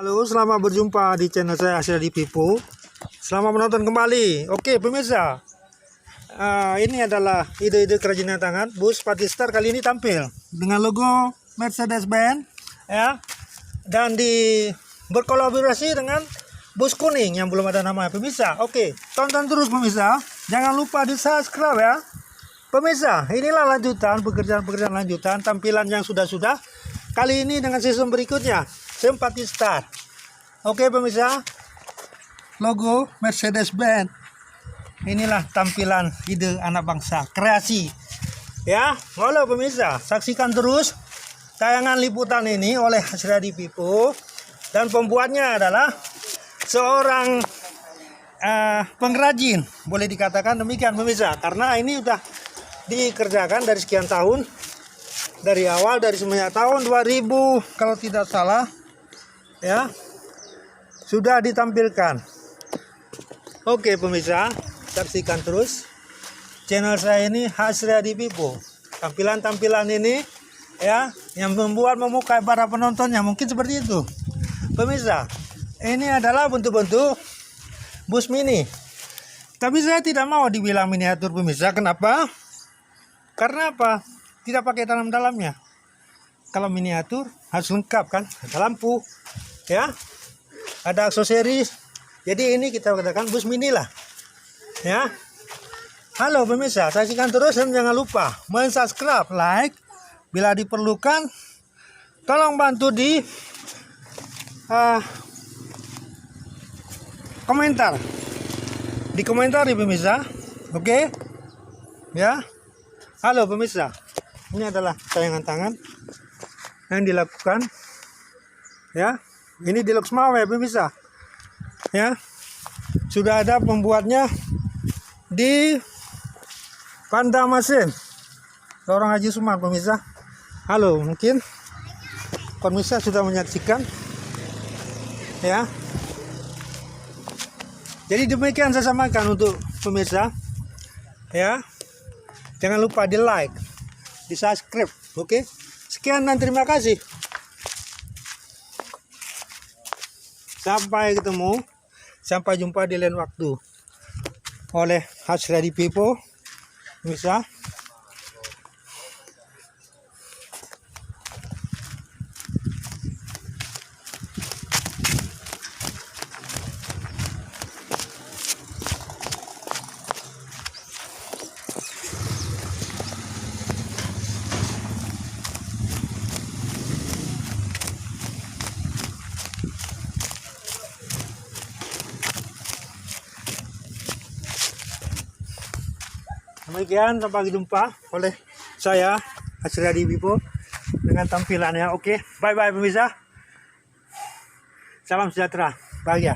Halo, selamat berjumpa di channel saya Asri Pipo. Selamat menonton kembali. Oke, pemirsa, ini adalah ide-ide kerajinan tangan. Bus Patistar kali ini tampil dengan logo Mercedes-Benz, ya, dan berkolaborasi dengan bus kuning yang belum ada nama. Pemirsa, oke, tonton terus pemirsa. Jangan lupa di subscribe ya. Pemirsa, inilah lanjutan pekerjaan-pekerjaan lanjutan tampilan yang sudah-sudah. Kali ini dengan season berikutnya, Patistar. Oke pemirsa, logo Mercedes-Benz. Inilah tampilan ide anak bangsa, kreasi. Ya, halo pemirsa, saksikan terus tayangan liputan ini oleh Asri Pipo. Dan pembuatnya adalah seorang pengrajin, boleh dikatakan demikian pemirsa. Karena ini sudah dikerjakan dari sekian tahun. Dari awal, dari semenjak tahun 2000 kalau tidak salah, ya, sudah ditampilkan. Oke pemirsa, saksikan terus channel saya ini Asri Pipo. Tampilan-tampilan ini ya yang membuat memukai para penontonnya mungkin seperti itu. Pemirsa, ini adalah bentuk-bentuk bus mini. Tapi saya tidak mau dibilang miniatur pemirsa. Kenapa? Karena apa? Tidak pakai dalam-dalamnya. Kalau miniatur harus lengkap kan, ada lampu, ya, ada aksesoris. Jadi ini kita katakan bus mini lah, ya. Halo pemirsa, saksikan terus dan jangan lupa subscribe, like, bila diperlukan tolong bantu di komentar, di pemirsa, oke, ya. Halo pemirsa. Ini adalah tayangan tangan yang dilakukan, ya. Ini deluxe Mawe pemirsa, ya. Sudah ada pembuatnya di Panda Mesin, seorang Haji Sumar pemirsa. Halo, mungkin pemirsa sudah menyaksikan, ya. Jadi demikian saya sampaikan untuk pemirsa, ya. Jangan lupa di like, di subscribe, oke? Sekian dan terima kasih. Sampai ketemu, sampai jumpa di lain waktu. Oleh Asri Pipo, bisa. Demikian, sampai jumpa oleh saya Asri Pipo dengan tampilannya. Oke, bye bye pemirsa. Salam sejahtera, bahagia.